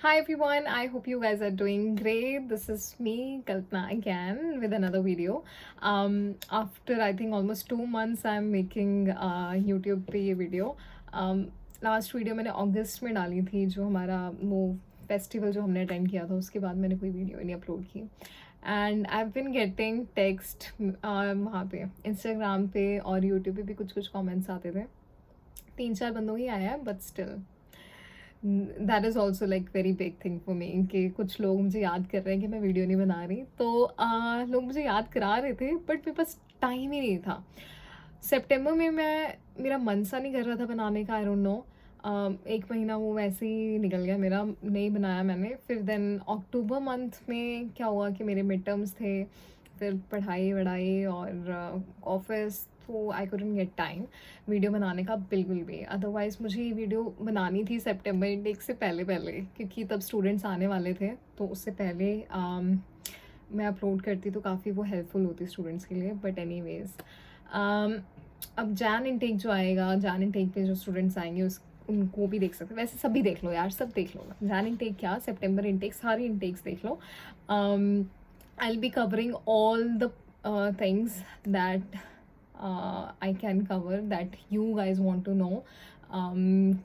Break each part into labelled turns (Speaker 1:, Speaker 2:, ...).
Speaker 1: Hi everyone, I hope you guys are doing great. This is me, Kalpana, again with another video. After I think almost 2 months, I'm making YouTube पे ये video. Last video मैंने अगस्त में डाली थी, जो हमारा वो festival जो हमने अटेंड किया था, उसके बाद मैंने कोई वीडियो नहीं अपलोड की. And I been getting text वहाँ पे इंस्टाग्राम पे और यूट्यूब पे भी कुछ कुछ कमेंट्स आते थे. 3-4 बंदों ही आया है, but still that is also like very big thing for me कि कुछ लोग मुझे याद कर रहे हैं कि मैं वीडियो नहीं बना रही. तो लोग मुझे याद करा रहे थे, बट मेरे पास टाइम ही नहीं था. सितंबर में मेरा मन सा नहीं कर रहा था बनाने का. आई डोंट नो, एक महीना वो वैसे ही निकल गया मेरा, नहीं बनाया मैंने. फिर देन अक्टूबर मंथ में क्या हुआ कि मेरे मिड टर्म्स थे, फिर पढ़ाई वढ़ाई और ऑफिस, तो I couldn't get time video बनाने का बिल्कुल भी. अदरवाइज़ मुझे ये वीडियो बनानी थी सितंबर इंटेक से पहले पहले, क्योंकि तब स्टूडेंट्स आने वाले थे, तो उससे पहले मैं अपलोड करती तो काफ़ी वो हेल्पफुल होती स्टूडेंट्स के लिए. बट एनीवेज, अब जैन इंटेक जो आएगा, जैन इंटेक पे जो स्टूडेंट्स आएंगे उनको भी देख सकते. वैसे सभी देख लो यार, सब देख लो. जैन इंटेक क्या, सितंबर इंटेक, सारी इंटेक्स देख लो. I'll be covering all the things that I can cover that you guys want to know.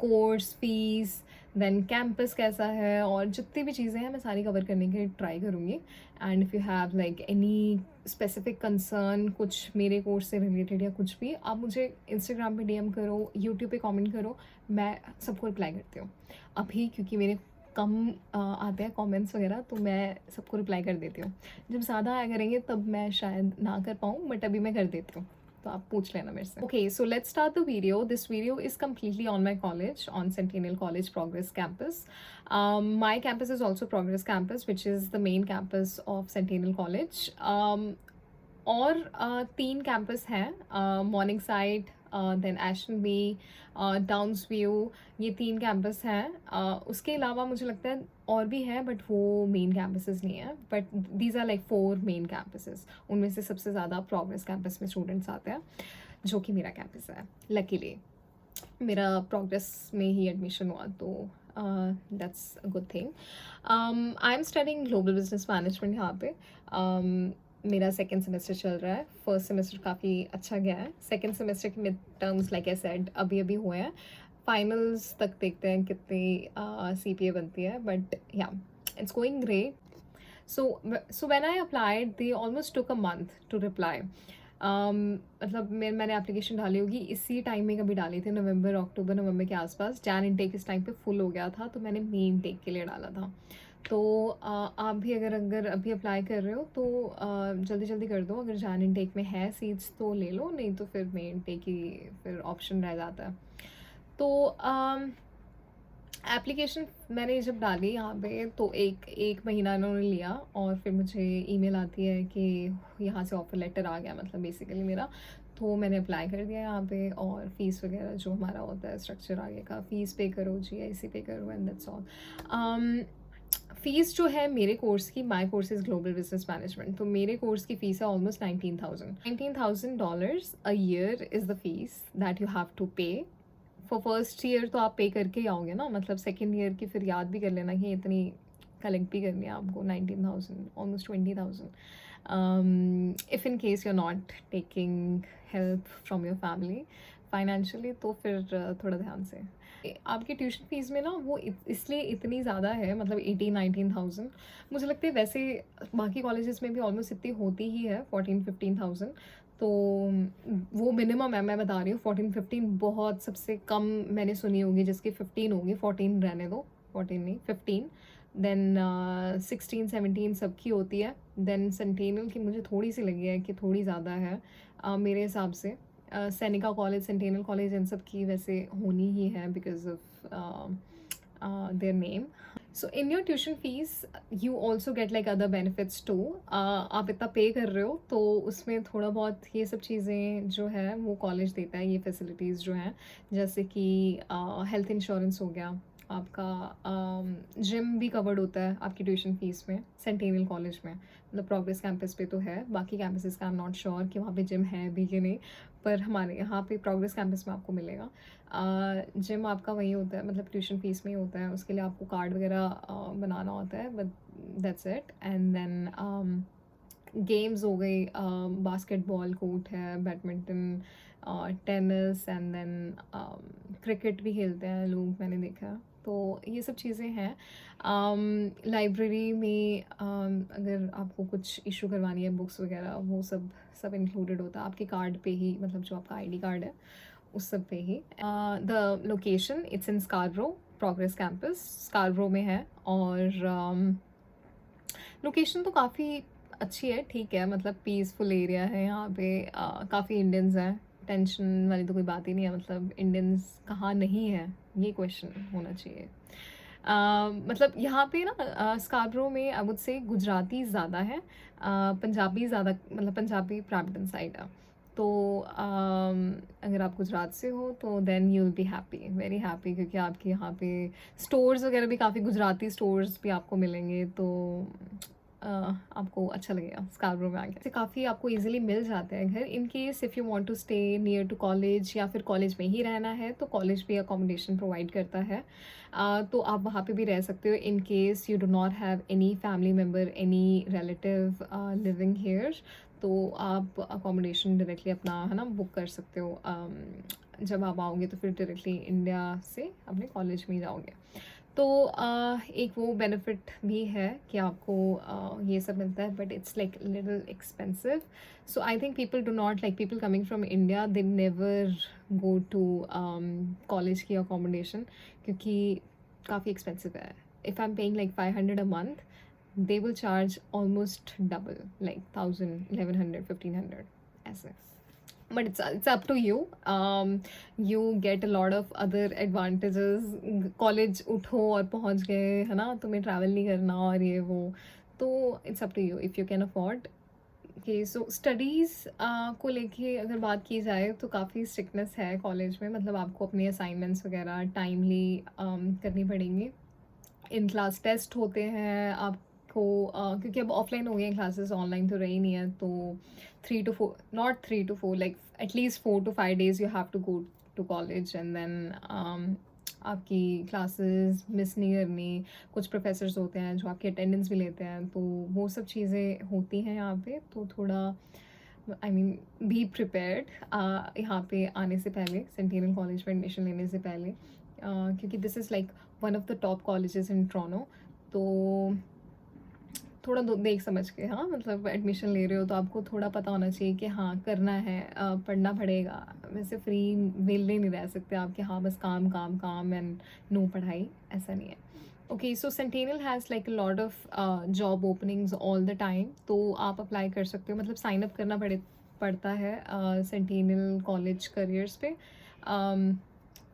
Speaker 1: Course fees, then campus कैसा है, और जितनी भी चीज़ें हैं मैं सारी कवर करने की ट्राई करूँगी. And if you have like any specific concern, कुछ मेरे कोर्स से रिलेटेड या कुछ भी, आप मुझे इंस्टाग्राम पे डीएम करो, यूट्यूब पे कमेंट करो, मैं सबको रिप्लाई करती हूँ. अभी क्योंकि मेरे कम आते हैं कमेंट्स वगैरह, तो मैं सबको रिप्लाई कर देती हूँ. जब ज़्यादा आया करेंगे तब मैं शायद ना कर पाऊँ, बट अभी मैं कर देती हूँ, तो आप पूछ लेना मेरे से. Okay, so let's start the video. This video is completely on my college, on sentinel college progress campus. My campus is also progress campus, which is the main campus of sentinel college. और 3 campus हैं, morning side, then एशन B, downs view. ये 3 campus हैं. उसके अलावा मुझे लगता है और भी हैं, बट वो मेन कैंपसेस नहीं है. But these are like 4 main campuses. उनमें से सबसे ज़्यादा प्रोग्रेस कैंपस में स्टूडेंट्स आते हैं, जो कि मेरा कैंपस है. लकीली मेरा प्रोग्रेस में ही एडमिशन हुआ, तो that's a good thing. I am studying global business management यहाँ पे. मेरा सेकेंड सेमेस्टर चल रहा है. फर्स्ट सेमेस्टर काफ़ी अच्छा गया है. सेकेंड सेमेस्टर के mid terms like I said अभी अभी हुए हैं. फाइनल्स तक देखते हैं कितनी CPA बनती है, but yeah it's going great. So when I applied, they almost took a month to reply. मतलब मैंने एप्लीकेशन डाली होगी इसी टाइम में, कभी डाली थी नवंबर, अक्टूबर नवंबर के आसपास. जैन इनटेक इस टाइम पे फुल हो गया था, तो मैंने मई इनटेक के लिए डाला था. तो आप भी अगर अभी अप्लाई कर रहे हो तो जल्दी जल्दी कर दो. अगर जैन इनटेक में है सीट्स तो ले लो, नहीं तो फिर मई इनटेक ही फिर ऑप्शन रह जाता है. तो एप्लीकेशन मैंने जब डाली यहाँ पे, तो एक महीना इन्होंने लिया, और फिर मुझे ईमेल आती है कि यहाँ से ऑफ़र लेटर आ गया, मतलब बेसिकली मेरा. तो मैंने अप्लाई कर दिया यहाँ पे, और फ़ीस वगैरह जो हमारा होता है स्ट्रक्चर आगे का, फ़ीस पे करो, GIC पे करो, एंड दैट्स ऑल. फ़ीस जो है मेरे कोर्स की, my course is global business management, तो मेरे कोर्स की फ़ीस है almost $19,000 a year is the fees that you have to pay. For first year तो आप पे करके ही आओगे ना, मतलब सेकेंड ईयर की फिर याद भी कर लेना कि इतनी कलेक्ट भी करनी है आपको. 19,000, almost 20,000. If in case you are not taking help from your family financially, तो फिर थोड़ा ध्यान से. आपकी ट्यूशन फीस में ना वो इसलिए इतनी ज़्यादा है, मतलब 18-19,000. मुझे लगता है वैसे बाकी कॉलेजेस में भी ऑलमोस्ट इतनी होती ही है, 14-15,000. तो वो मिनिमम है, मैं बता रही हूँ. 14-15 बहुत सबसे कम मैंने सुनी होगी जिसकी 15 होगी. 14 रहने दो, 14 नहीं 15. देन 16-17 सबकी होती है. देन सेंटेनल की मुझे थोड़ी सी लगी है कि थोड़ी ज़्यादा है मेरे हिसाब से. सैनिका कॉलेज, सेंटेनल कॉलेज, इन सब की वैसे होनी ही है because of their name. So in your tuition fees you also get like other benefits too. आप इतना पे कर रहे हो, तो उसमें थोड़ा बहुत ये सब चीज़ें जो है वो कॉलेज देता है, ये फैसिलिटीज़ जो हैं, जैसे कि हेल्थ इंश्योरेंस हो गया, आपका जिम भी कवर्ड होता है आपकी ट्यूशन फीस में सेंटेनियल कॉलेज में, मतलब प्रोग्रेस कैंपस पे तो है, बाकी कैंपसेस का आई एम नॉट श्योर कि वहाँ पे जिम है भी कि नहीं, पर हमारे यहाँ पे प्रोग्रेस कैंपस में आपको मिलेगा। जिम आपका वही होता है, मतलब ट्यूशन फीस में ही होता है, उसके लिए आपको कार्ड वगैरह बनाना होता है, but that's it. And then games हो गई, बास्केटबॉल कोर्ट है, badminton, tennis, and then cricket भी खेलते हैं लोग, मैंने देखा है। तो ये सब चीज़ें हैं। लाइब्रेरी में अगर आपको कुछ इशू करवानी है बुक्स वगैरह, वो सब सब इंक्लूडेड होता है आपके कार्ड पे ही, मतलब जो आपका आईडी कार्ड है उस सब पे ही। The location it's in Scarborough, Progress Campus Scarborough में है। और लोकेशन तो काफ़ी अच्छी है, ठीक है, मतलब पीसफुल एरिया है यहाँ पे। काफ़ी इंडियंस हैं, टेंशन वाली तो कोई बात ही नहीं है, मतलब इंडियंस कहाँ नहीं है ये क्वेश्चन होना चाहिए। मतलब यहाँ पे ना स्कारब्रो में आई वुड से गुजराती ज़्यादा है, पंजाबी ज़्यादा, मतलब पंजाबी ब्राह्मण साइड है। तो अगर आप गुजरात से हो तो then you will be happy, very happy, क्योंकि आपके यहाँ पे स्टोर्स वगैरह भी काफ़ी गुजराती स्टोर्स भी आपको मिलेंगे, तो आपको अच्छा लगेगा स्कारब्रो में आके। काफ़ी आपको इजीली मिल जाते हैं घर, in case if you want to stay near to college या फिर कॉलेज में ही रहना है तो कॉलेज भी अकोमोडेशन प्रोवाइड करता है। तो आप वहाँ पे भी रह सकते हो इन case you do not have any family member, any relative living here, तो आप अकोमोडेशन डायरेक्टली अपना है ना बुक कर सकते हो। जब आप आओगे तो फिर डायरेक्टली इंडिया से अपने कॉलेज में ही जाओगे। तो एक वो बेनिफिट भी है कि आपको ये सब मिलता है, but it's like little expensive. So I think people do not like, people coming from India they never go to college की अकोमोडेशन, क्योंकि काफ़ी एक्सपेंसिव है। If I am paying like 500 a month, they will charge almost double, like 1000, 1100, 1500 ऐसे। But it's up to you. You get a lot of other advantages. College उठो और पहुंच गए, है ना, तुम्हें ट्रैवल नहीं करना और ये वो, तो it's up to you if you can afford. Okay, so studies को लेके अगर बात की जाए तो काफ़ी स्ट्रिक्टनेस है कॉलेज में, मतलब आपको अपने असाइनमेंट्स वगैरह टाइमली करनी पड़ेंगी। इन क्लास टेस्ट होते हैं आपको, क्योंकि अब ऑफलाइन हो गई हैं क्लासेस, ऑनलाइन तो रही नहीं है, तो 3 to 4, not 3 to 4, like at least 4 to 5 days you have to go to college, and then आपकी क्लासेस मिस नहीं करनी। कुछ प्रोफेसर्स होते हैं जो आपकी अटेंडेंस भी लेते हैं, तो वो सब चीज़ें होती हैं यहाँ पे। तो थोड़ा आई मीन बी प्रिपेयर्ड यहाँ पे आने से पहले, सेंटेनियल कॉलेज में एडमिशन लेने से पहले, क्योंकि this is like one of the top colleges in Toronto. तो थोड़ा देख समझ के, हाँ, मतलब एडमिशन ले रहे हो तो आपको थोड़ा पता होना चाहिए कि हाँ करना है, पढ़ना पड़ेगा। वैसे फ्री वेले नहीं रह सकते आप कि हाँ बस काम काम काम एंड नो पढ़ाई, ऐसा नहीं है। Okay, so centennial has like a lot of job openings all the time, तो आप अप्लाई कर सकते हो, मतलब साइन अप करना पड़ता है सेंटेनियल कॉलेज करियर्स पे।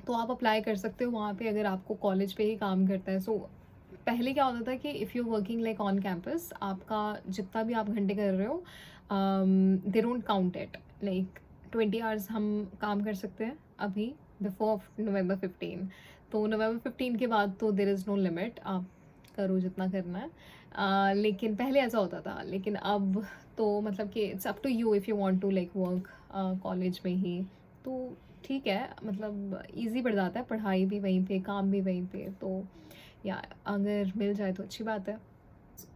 Speaker 1: तो आप अप्लाई कर सकते हो वहाँ पे अगर आपको कॉलेज पे ही काम करता है। सो पहले क्या होता था कि if you working like on campus, आपका जितना भी आप घंटे कर रहे हो they don't count it, like 20 hours हम काम कर सकते हैं अभी बिफोर November 15। तो November 15 के बाद तो देर इज़ नो लिमिट, आप करो जितना करना है। लेकिन पहले ऐसा होता था, लेकिन अब तो मतलब कि it's up to you if you want to like work college में ही, तो ठीक है, मतलब इजी पड़ जाता है, पढ़ाई भी वहीं पे, काम भी वहीं पे, तो या अगर मिल जाए तो अच्छी बात है।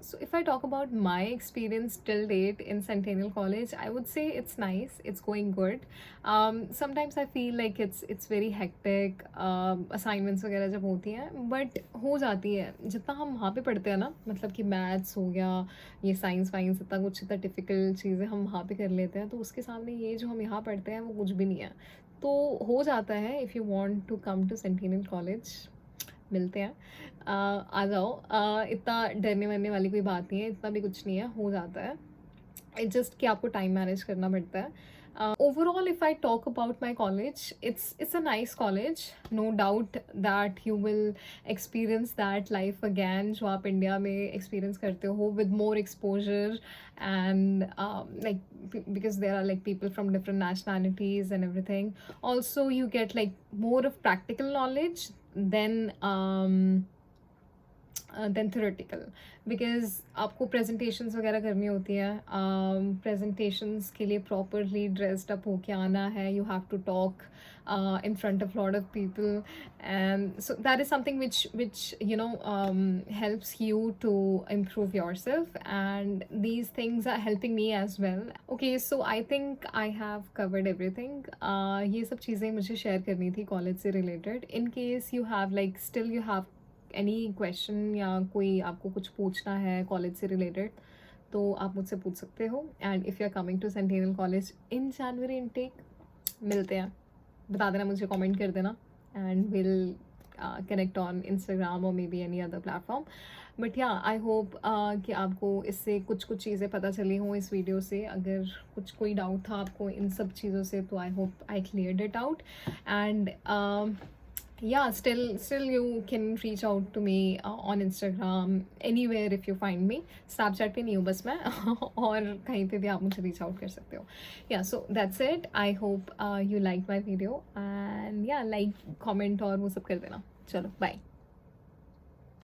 Speaker 1: So if I talk about my experience till date in Centennial College, I would say it's nice, it's going good. Sometimes I feel like it's very hectic, assignments वगैरह जब होती हैं, but हो जाती है जितना हम वहाँ पे पढ़ते हैं ना, मतलब कि मैथ्स हो गया, ये साइंस वाइंस, इतना कुछ इतना डिफ़िकल्ट चीज़ें हम वहाँ पे कर लेते हैं, तो उसके सामने ये जो हम यहाँ पढ़ते हैं वो कुछ भी नहीं है। तो हो जाता है, if you want to come to Centennial college मिलते हैं, आ जाओ। इतना डरने वरने वाली कोई बात नहीं है, इतना भी कुछ नहीं है, हो जाता है। इट्स जस्ट कि आपको टाइम मैनेज करना पड़ता है। Overall, if I talk about my college, it's a nice college, no doubt that you will experience that life again जो आप इंडिया में experience करते हो, with more exposure and like because there are like people from different nationalities and everything. Also you get like more of practical knowledge than theoretical, because आपको presentations वगैरह करनी होती है. प्रेजेंटेशंस के लिए प्रॉपरली ड्रेस्ड अप होके आना है. You have to talk in front of a lot of people, and so that is something which helps you to improve yourself, and these things are helping me as well. Okay, so I think I have covered everything. ये सब चीज़ें मुझे share करनी थी college से related. In case you have like still you have any question या कोई आपको कुछ पूछना है कॉलेज से रिलेटेड, तो आप मुझसे पूछ सकते हो. And if you are coming to Centennial College in January intake, मिलते हैं. बता देना मुझे, कमेंट कर देना, and will connect on Instagram और may be any other platform. But yeah I hope कि आपको इससे कुछ चीज़ें पता चली हों इस वीडियो से. अगर कोई डाउट था आपको इन सब चीज़ों से, तो I hope I cleared it out. And yeah, still you can reach out to me on Instagram, anywhere if you find me. Snapchat पे नहीं हूँ बस मैं और कहीं पे भी आप मुझे reach out कर सकते हो. Yeah, so that's it. I hope you liked my video, and yeah, like, comment और वो सब कर देना. चलो, bye.